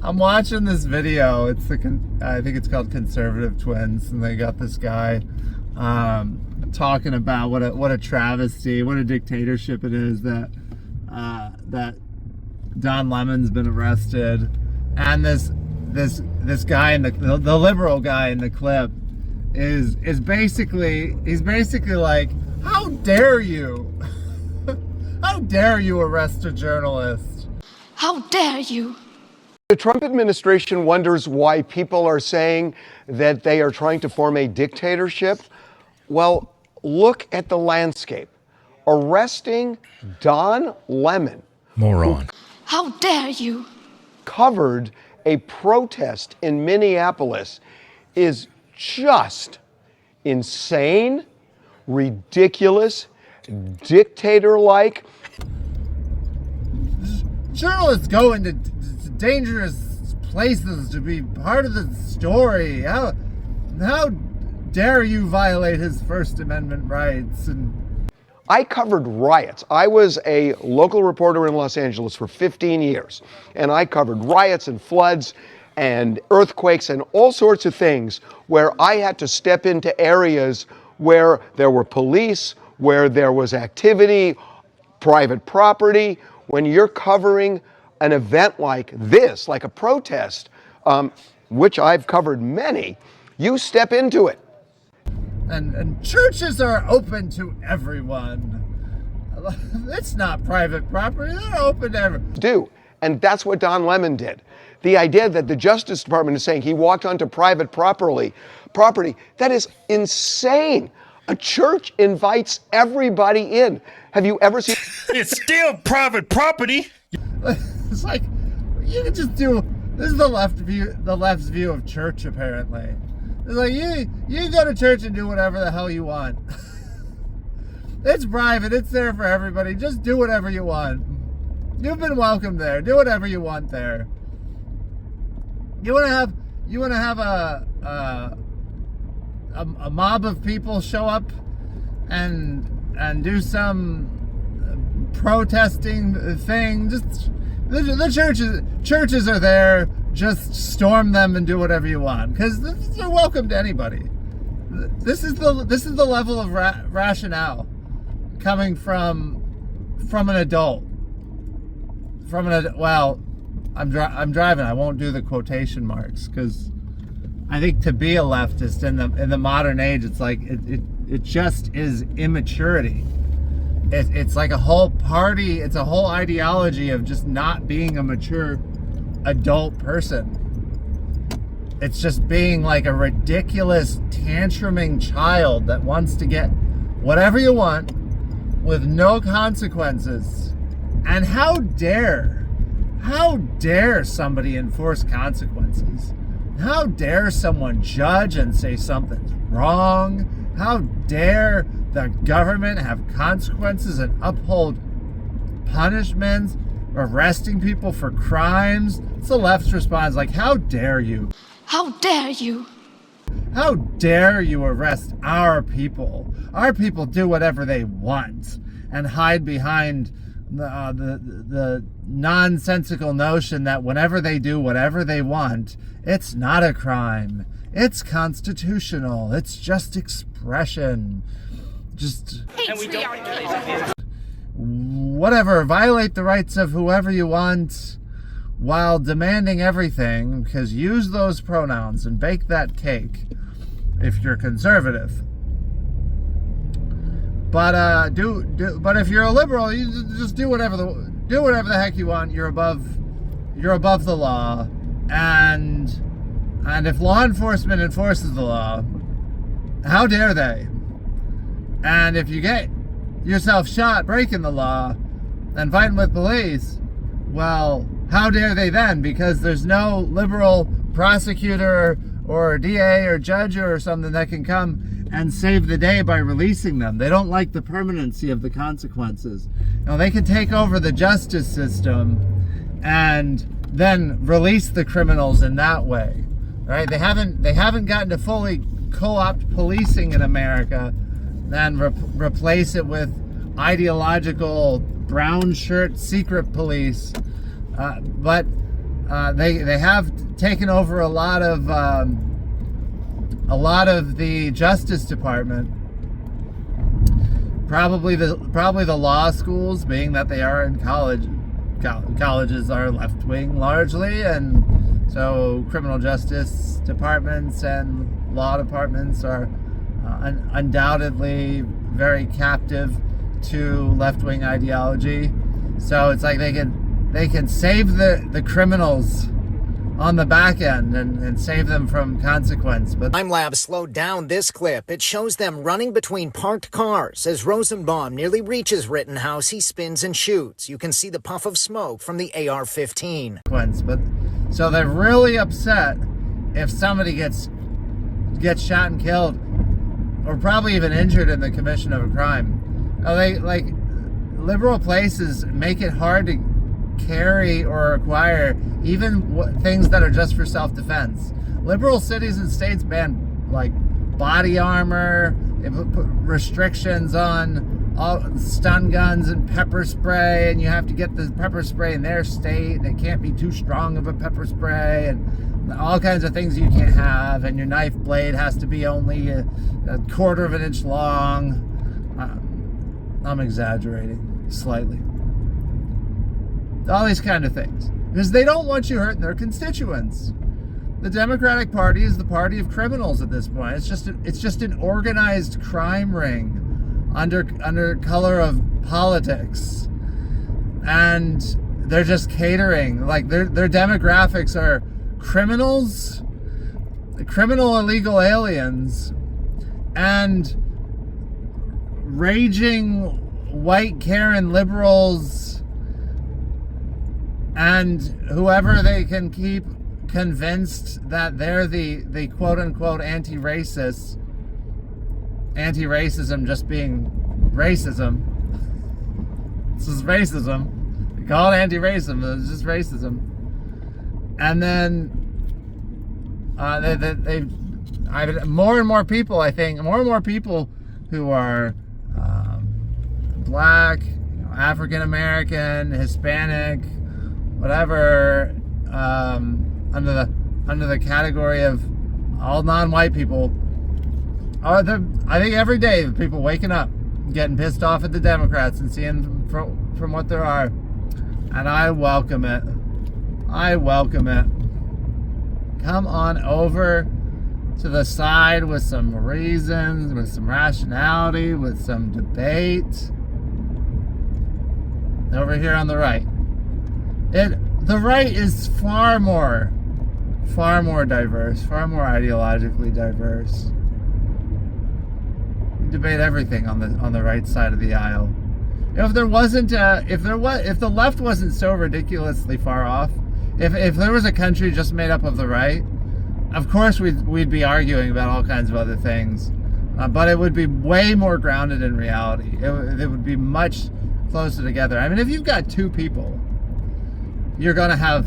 I'm watching this video. It's I think it's called Conservative Twins, and they got this guy talking about what a travesty, what a dictatorship it is that that Don Lemon's been arrested, and this guy in the liberal guy in the clip is basically like, how dare you? How dare you arrest a journalist? How dare you? The Trump administration wonders why people are saying that they are trying to form a dictatorship. Well, look at the landscape. Arresting Don Lemon. Moron. How dare you? Covered a protest in Minneapolis is just insane, ridiculous, dictator-like. Journalists go into dangerous places to be part of the story. How dare you violate his First Amendment rights? And I covered riots. I was a local reporter in Los Angeles for 15 years, and I covered riots and floods and earthquakes and all sorts of things where I had to step into areas where there were police, where there was activity, private property. When you're covering an event like this, like a protest, which I've covered many, you step into it. And churches are open to everyone. It's not private property. They're open to everyone. And that's what Don Lemon did. The idea that the Justice Department is saying he walked onto private property, that is insane. A church invites everybody in. Have you ever seen? It's still private property. It's like, you can just do, this is the left's view of church, apparently. It's like, you go to church and do whatever the hell you want. It's private, it's there for everybody, just do whatever you want. You've been welcome there, do whatever you want there. You wanna have a mob of people show up and do some protesting thing. Just the churches are there. Just storm them and do whatever you want, because they're welcome to anybody. This is the level of rationale coming from an adult. Well, I'm driving. I won't do the quotation marks, because I think to be a leftist in the modern age, it's like it just is immaturity. It's like a whole party. It's a whole ideology of just not being a mature adult person. It's just being like a ridiculous tantruming child that wants to get whatever you want with no consequences. And how dare somebody enforce consequences? How dare someone judge and say something's wrong? How dare the government have consequences and uphold punishments, arresting people for crimes? It's the left's response, like, how dare you? How dare you? How dare you arrest our people? Our people do whatever they want and hide behind the nonsensical notion that whenever they do whatever they want, it's not a crime. It's constitutional. It's just expression. Just whatever, violate the rights of whoever you want while demanding everything, because use those pronouns and bake that cake if you're conservative. But but if you're a liberal, you just do whatever the heck you want. You're above the law, and if law enforcement enforces the law, how dare they? And if you get yourself shot breaking the law and fighting with police, well, how dare they then? Because there's no liberal prosecutor or DA or judge or something that can come and save the day by releasing them. They don't like the permanency of the consequences. Now, they can take over the justice system and then release the criminals in that way. Right? They haven't gotten to fully co-opt policing in America and replace it with ideological brown shirt secret police. But they have taken over a lot of the Justice Department. Probably the law schools, being that they are in college. Colleges are left-wing largely, and so criminal justice departments and law departments are undoubtedly very captive to left-wing ideology. So it's like they can save the criminals on the back end and save them from consequence. But Crime Lab slowed down this clip. It shows them running between parked cars. As Rosenbaum nearly reaches Rittenhouse, he spins and shoots. You can see the puff of smoke from the AR-15. But so they're really upset if somebody gets shot and killed, or probably even injured in the commission of a crime. Liberal places make it hard to carry or acquire even things that are just for self-defense. Liberal cities and states ban body armor. They put restrictions on all stun guns and pepper spray, and you have to get the pepper spray in their state, and it can't be too strong of a pepper spray, and all kinds of things you can't have, and your knife blade has to be only a quarter of an inch long. I'm exaggerating slightly. All these kind of things, because they don't want you hurting their constituents. The Democratic Party is the party of criminals at this point. It's just an organized crime ring under color of politics, and they're just catering. Their demographics are criminals, criminal illegal aliens, and raging white Karen liberals, and whoever they can keep convinced that they're the quote-unquote anti-racists. Anti-racism just being racism. This is racism. They call it anti-racism, it's just racism. And then more and more people, I think, more and more people who are black, African American, Hispanic, whatever, under the category of all non-white people, I think every day people waking up, getting pissed off at the Democrats and seeing from what there are, and I welcome it. I welcome it. Come on over to the side with some reasons, with some rationality, with some debate. Over here on the right. The right is far more diverse, far more ideologically diverse. We debate everything on the right side of the aisle. If the left wasn't so ridiculously far off, if there was a country just made up of the right, of course we'd be arguing about all kinds of other things, but it would be way more grounded in reality. It would be much closer together. I mean, if you've got two people, you're going to have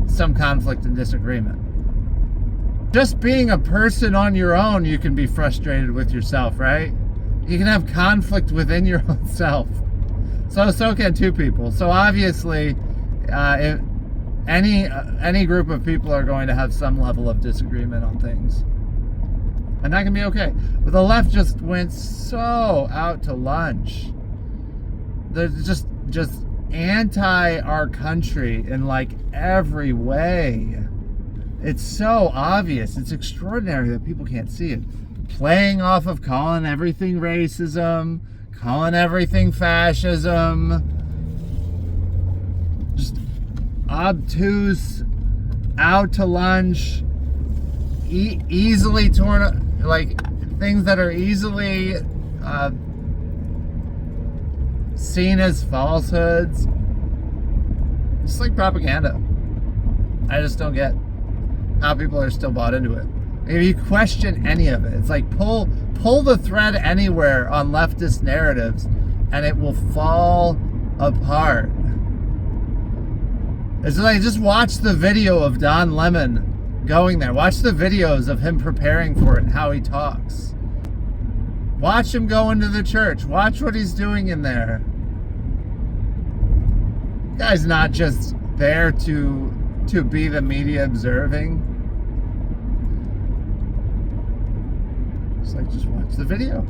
some conflict and disagreement. Just being a person on your own, you can be frustrated with yourself, right? You can have conflict within your own self. So can two people. So obviously, if any group of people are going to have some level of disagreement on things, and that can be okay. But the left just went so out to lunch. They're just anti our country in every way. It's so obvious. It's extraordinary that people can't see it. Playing off of calling everything racism, calling everything fascism, just obtuse, out to lunch, easily torn, things that are easily seen as falsehoods. Just like propaganda. I just don't get how people are still bought into it. If you question any of it, it's like pull the thread anywhere on leftist narratives and it will fall apart. It's like, just watch the video of Don Lemon going there. Watch the videos of him preparing for it and how he talks. Watch him go into the church. Watch what he's doing in there. The guy's not just there to to be the media observing. It's like, just watch the video.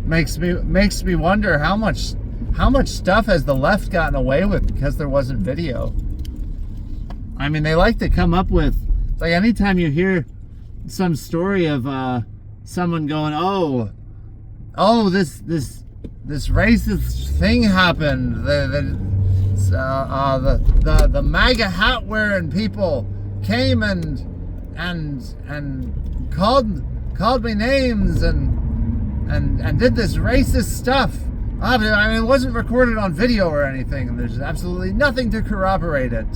Makes me wonder how much stuff has the left gotten away with because there wasn't video. I mean, they like to come up with, like, anytime you hear some story of someone going, oh, this racist thing happened. The MAGA hat wearing people came and called me names and did this racist stuff. I mean, it wasn't recorded on video or anything, and there's absolutely nothing to corroborate it.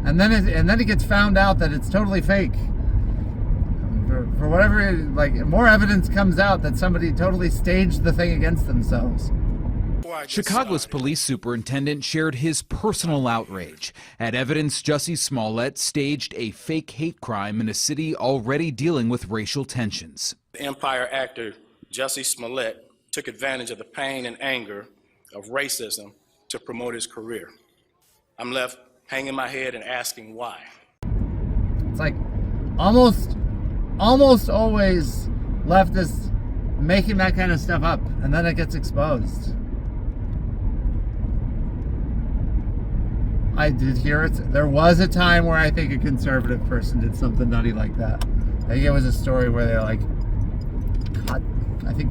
And then it gets found out that it's totally fake. For whatever, like, more evidence comes out that somebody totally staged the thing against themselves. Chicago's police superintendent shared his personal outrage at evidence Jussie Smollett staged a fake hate crime in a city already dealing with racial tensions. Empire actor Jussie Smollett took advantage of the pain and anger of racism to promote his career. I'm left hanging my head and asking why. It's like almost always leftists making that kind of stuff up, and then it gets exposed. I did hear it. There was a time where I think a conservative person did something nutty like that. I think it was a story where they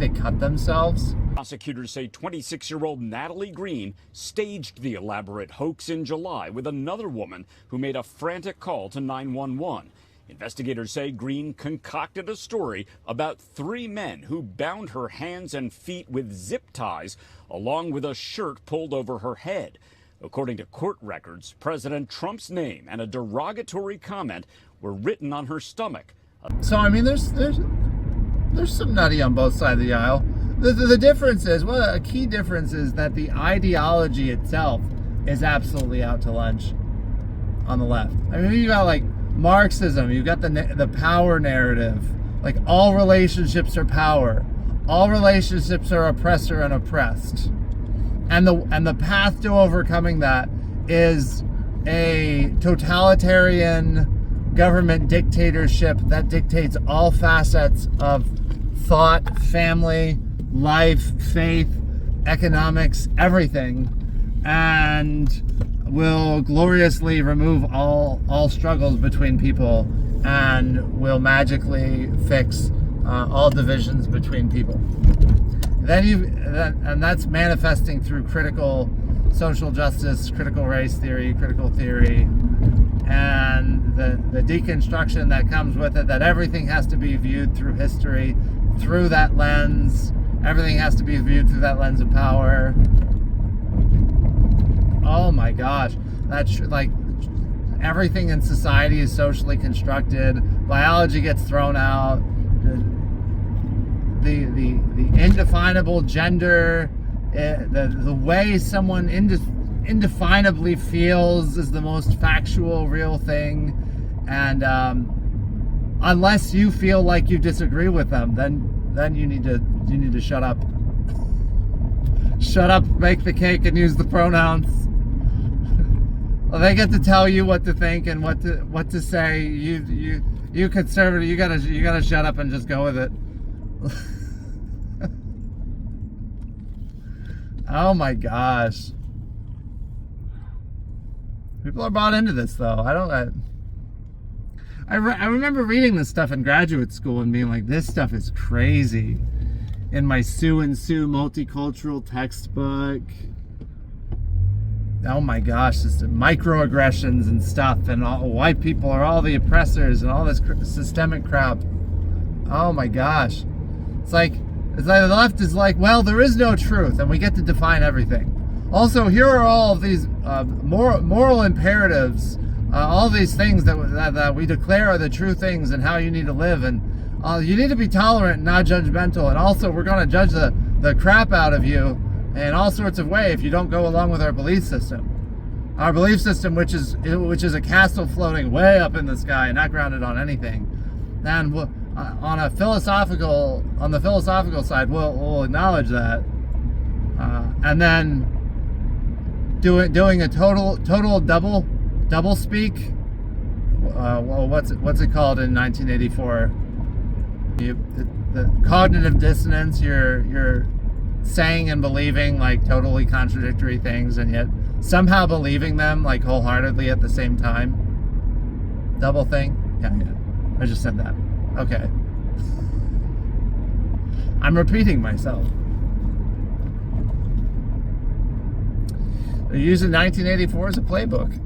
cut themselves. Prosecutors say 26-year-old Natalie Greene staged the elaborate hoax in July with another woman who made a frantic call to 911. Investigators say Greene concocted a story about 3 men who bound her hands and feet with zip ties, along with a shirt pulled over her head. According to court records, President Trump's name and a derogatory comment were written on her stomach. So, I mean, there's some nutty on both sides of the aisle. The difference is, well, a key difference is that the ideology itself is absolutely out to lunch on the left. I mean, you got like Marxism, you've got the power narrative, like all relationships are power, all relationships are oppressor and oppressed, and the path to overcoming that is a totalitarian government dictatorship that dictates all facets of thought, family, life, faith, economics, everything, and will gloriously remove all struggles between people and will magically fix all divisions between people. And that's manifesting through critical social justice, critical race theory, critical theory, and the deconstruction that comes with it, that everything has to be viewed through history, through that lens. Everything has to be viewed through that lens of power. Oh my gosh. That's like everything in society is socially constructed. Biology gets thrown out. The indefinable gender, the way someone indefinably feels is the most factual, real thing. And unless you feel like you disagree with them, then you need to shut up. Shut up, make the cake, and use the pronouns. Well, they get to tell you what to think and what to say. You conservative, you gotta shut up and just go with it. Oh my gosh. People are bought into this though. I remember reading this stuff in graduate school and being like, this stuff is crazy. In my Sue and Sue multicultural textbook. Oh my gosh, just microaggressions and stuff, and all, white people are all the oppressors and all this systemic crap. Oh my gosh. It's like the left is like, well, there is no truth and we get to define everything. Also, here are all of these moral imperatives, all these things that we declare are the true things and how you need to live, and you need to be tolerant and not judgmental, and also we're going to judge the crap out of you in all sorts of ways if you don't go along with our belief system. Our belief system, which is a castle floating way up in the sky and not grounded on anything. And on the philosophical side, we'll acknowledge that, and then doing a total double double speak. Well, what's it called in 1984? The cognitive dissonance. You're saying and believing like totally contradictory things, and yet somehow believing them like wholeheartedly at the same time. Double thing. Yeah. I just said that. Okay. I'm repeating myself. They're using 1984 as a playbook.